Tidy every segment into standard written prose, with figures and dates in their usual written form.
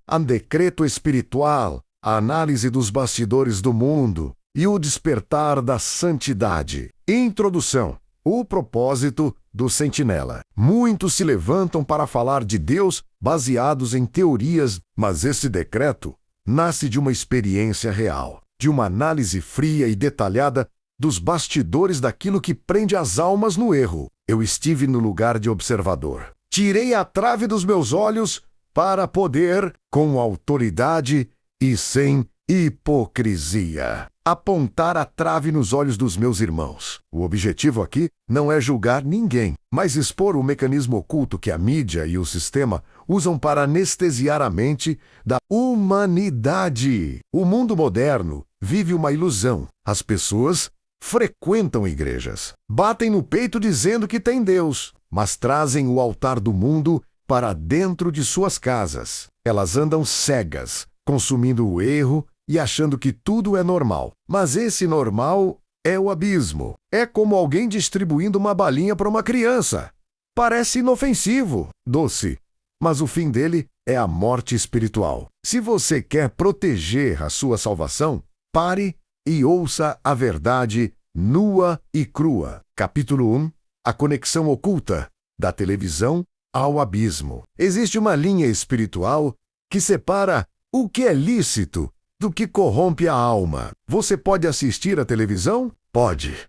a decreto espiritual, a análise dos bastidores do mundo e o despertar da santidade. Introdução. O propósito do Sentinela. Muitos se levantam para falar de Deus baseados em teorias, mas esse decreto nasce de uma experiência real, de uma análise fria e detalhada dos bastidores daquilo que prende as almas no erro. Eu estive no lugar de observador. Tirei a trave dos meus olhos para poder, com autoridade e sem hipocrisia, apontar a trave nos olhos dos meus irmãos. O objetivo aqui não é julgar ninguém, mas expor o mecanismo oculto que a mídia e o sistema usam para anestesiar a mente da humanidade. O mundo moderno vive uma ilusão. As pessoas frequentam igrejas, batem no peito dizendo que tem Deus, mas trazem o altar do mundo para dentro de suas casas. Elas andam cegas, consumindo o erro e achando que tudo é normal. Mas esse normal é o abismo. É como alguém distribuindo uma balinha para uma criança. Parece inofensivo, doce, mas o fim dele é a morte espiritual. Se você quer proteger a sua salvação, pare e ouça a verdade nua e crua. Capítulo 1. A conexão oculta da televisão ao abismo. Existe uma linha espiritual que separa o que é lícito do que corrompe a alma. Você pode assistir à televisão? Pode.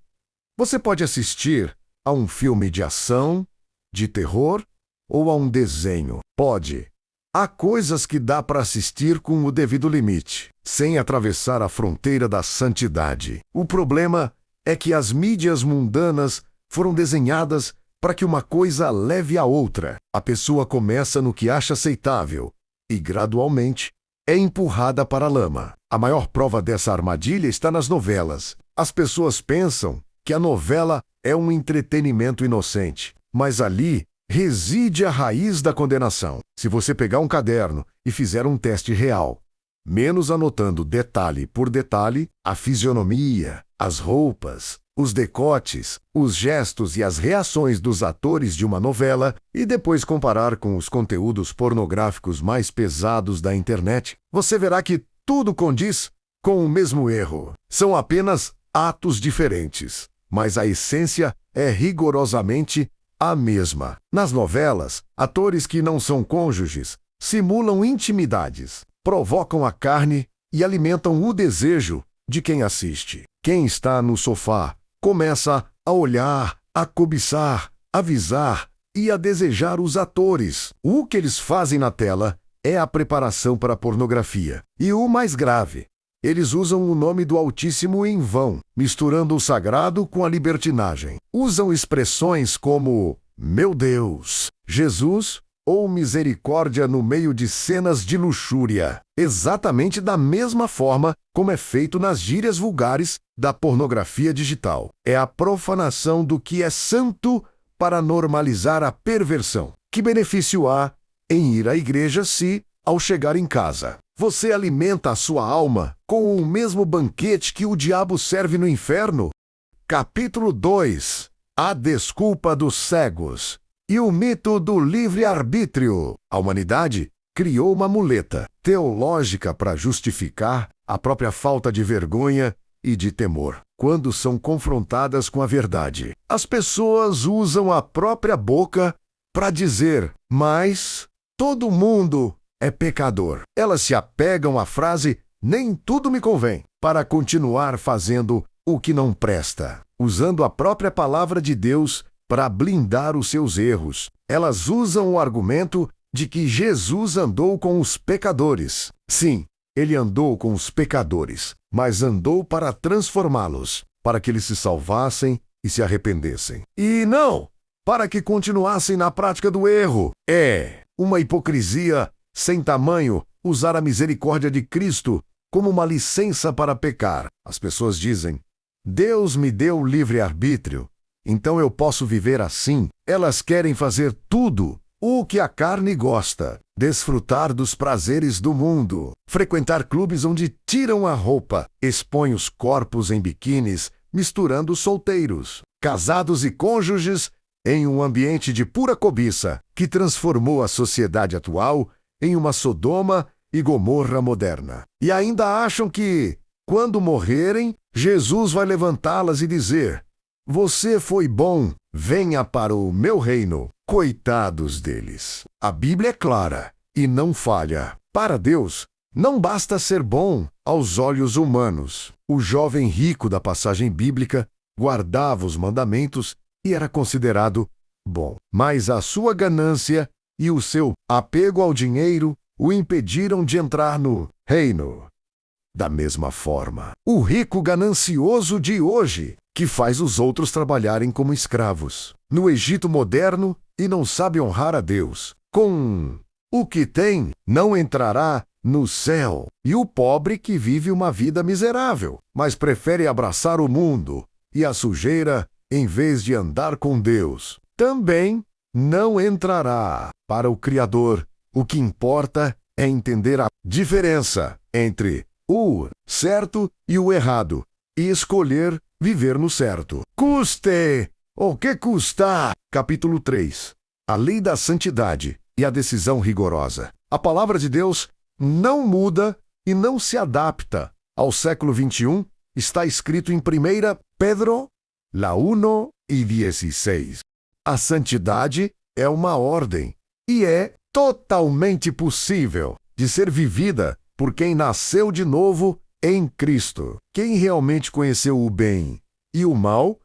Você pode assistir a um filme de ação, de terror ou a um desenho? Pode. Há coisas que dá para assistir com o devido limite, sem atravessar a fronteira da santidade. O problema é que as mídias mundanas foram desenhadas para que uma coisa leve a outra. A pessoa começa no que acha aceitável e, gradualmente, é empurrada para a lama. A maior prova dessa armadilha está nas novelas. As pessoas pensam que a novela é um entretenimento inocente, mas ali reside a raiz da condenação. Se você pegar um caderno e fizer um teste real, menos anotando detalhe por detalhe, a fisionomia, as roupas, os decotes, os gestos e as reações dos atores de uma novela, e depois comparar com os conteúdos pornográficos mais pesados da internet, você verá que tudo condiz com o mesmo erro. São apenas atos diferentes, mas a essência é rigorosamente a mesma. Nas novelas, atores que não são cônjuges simulam intimidades, provocam a carne e alimentam o desejo de quem assiste. Quem está no sofá começa a olhar, a cobiçar, a visar e a desejar os atores. O que eles fazem na tela é a preparação para a pornografia. E o mais grave, eles usam o nome do Altíssimo em vão, misturando o sagrado com a libertinagem. Usam expressões como "meu Deus", "Jesus" ou "misericórdia" no meio de cenas de luxúria, exatamente da mesma forma como é feito nas gírias vulgares da pornografia digital. É a profanação do que é santo para normalizar a perversão. Que benefício há em ir à igreja se, ao chegar em casa, você alimenta a sua alma com o mesmo banquete que o diabo serve no inferno? Capítulo 2. A desculpa dos cegos e o mito do livre-arbítrio. A humanidade criou uma muleta teológica para justificar a própria falta de vergonha e de temor quando são confrontadas com a verdade. As pessoas usam a própria boca para dizer, mas todo mundo é pecador. Elas se apegam à frase, nem tudo me convém, para continuar fazendo o que não presta, usando a própria palavra de Deus para blindar os seus erros. Elas usam o argumento de que Jesus andou com os pecadores. Sim, ele andou com os pecadores, mas andou para transformá-los, para que eles se salvassem e se arrependessem. E não para que continuassem na prática do erro. É uma hipocrisia sem tamanho usar a misericórdia de Cristo como uma licença para pecar. As pessoas dizem, Deus me deu livre-arbítrio, então eu posso viver assim. Elas querem fazer tudo o que a carne gosta, desfrutar dos prazeres do mundo, frequentar clubes onde tiram a roupa, expõem os corpos em biquínis, misturando solteiros, casados e cônjuges em um ambiente de pura cobiça que transformou a sociedade atual em uma Sodoma e Gomorra moderna. E ainda acham que, quando morrerem, Jesus vai levantá-las e dizer: "Você foi bom, venha para o meu reino." Coitados deles. A Bíblia é clara e não falha. Para Deus, não basta ser bom aos olhos humanos. O jovem rico da passagem bíblica guardava os mandamentos e era considerado bom. Mas a sua ganância e o seu apego ao dinheiro o impediram de entrar no reino. Da mesma forma, o rico ganancioso de hoje, que faz os outros trabalharem como escravos no Egito moderno e não sabe honrar a Deus, com o que tem, não entrará no céu. E o pobre que vive uma vida miserável, mas prefere abraçar o mundo e a sujeira em vez de andar com Deus, também não entrará. Para o Criador, o que importa é entender a diferença entre o certo e o errado e escolher viver no certo. Custe o que custar. Capítulo 3. A lei da santidade e a decisão rigorosa. A palavra de Deus não muda e não se adapta ao século XXI. Está escrito em 1 Pedro, 1:16. A santidade é uma ordem e é totalmente possível de ser vivida por quem nasceu de novo em Cristo. Quem realmente conheceu o bem e o mal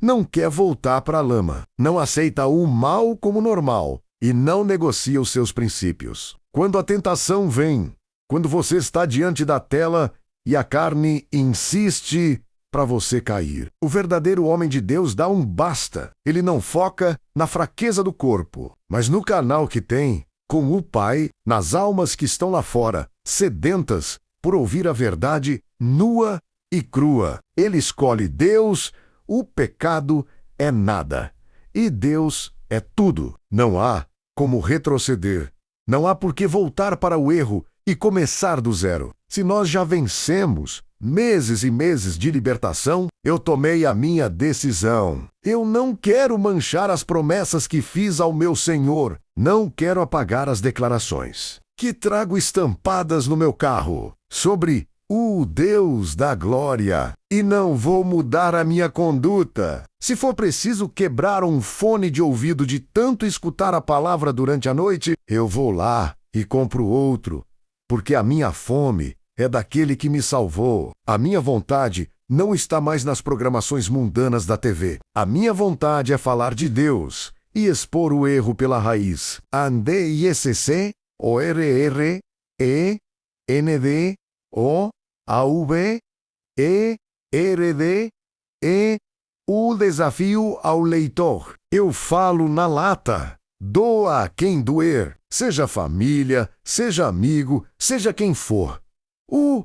não quer voltar para a lama, não aceita o mal como normal e não negocia os seus princípios. Quando a tentação vem, quando você está diante da tela e a carne insiste para você cair, o verdadeiro homem de Deus dá um basta. Ele não foca na fraqueza do corpo, mas no canal que tem com o Pai, nas almas que estão lá fora, sedentas por ouvir a verdade nua e crua. Ele escolhe Deus, o pecado é nada, e Deus é tudo. Não há como retroceder, não há por que voltar para o erro e começar do zero. Se nós já vencemos meses e meses de libertação, eu tomei a minha decisão. Eu não quero manchar as promessas que fiz ao meu Senhor. Não quero apagar as declarações que trago estampadas no meu carro sobre o Deus da glória. E não vou mudar a minha conduta. Se for preciso quebrar um fone de ouvido de tanto escutar a palavra durante a noite, eu vou lá e compro outro, porque a minha fome é daquele que me salvou. A minha vontade não está mais nas programações mundanas da TV. A minha vontade é falar de Deus e expor o erro pela raiz. ANDISC, ORR, END, OAV, ERD, o desafio ao leitor. Eu falo na lata. Doa a quem doer, seja família, seja amigo, seja quem for. O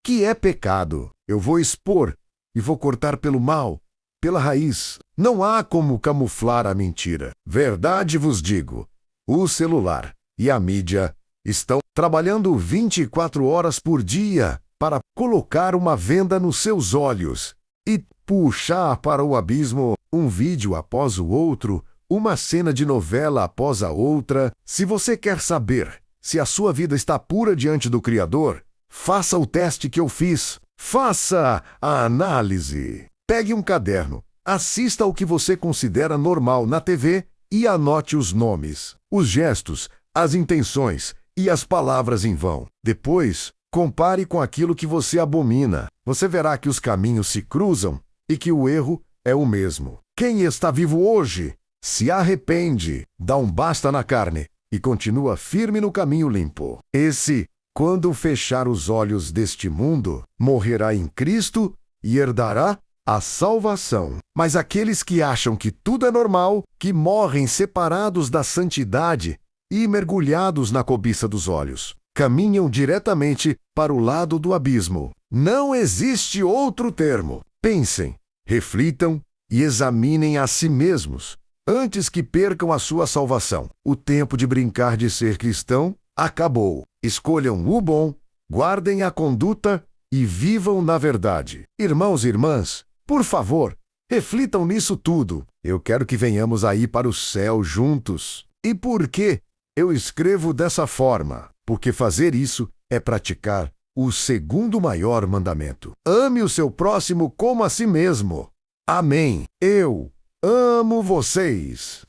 que é pecado, eu vou expor e vou cortar pelo mal, pela raiz. Não há como camuflar a mentira. Verdade vos digo, o celular e a mídia estão trabalhando 24 horas por dia para colocar uma venda nos seus olhos e puxar para o abismo um vídeo após o outro, uma cena de novela após a outra. Se você quer saber se a sua vida está pura diante do Criador, faça o teste que eu fiz. Faça a análise. Pegue um caderno, assista ao que você considera normal na TV e anote os nomes, os gestos, as intenções e as palavras em vão. Depois, compare com aquilo que você abomina. Você verá que os caminhos se cruzam e que o erro é o mesmo. Quem está vivo hoje se arrepende, dá um basta na carne e continua firme no caminho limpo. Esse, quando fechar os olhos deste mundo, morrerá em Cristo e herdará a salvação. Mas aqueles que acham que tudo é normal, que morrem separados da santidade e mergulhados na cobiça dos olhos, caminham diretamente para o lado do abismo. Não existe outro termo. Pensem, reflitam e examinem a si mesmos antes que percam a sua salvação. O tempo de brincar de ser cristão acabou. Escolham o bom, guardem a conduta e vivam na verdade. Irmãos e irmãs, por favor, reflitam nisso tudo. Eu quero que venhamos aí para o céu juntos. E por que eu escrevo dessa forma? Porque fazer isso é praticar o segundo maior mandamento: ame o seu próximo como a si mesmo. Amém. Eu amo vocês.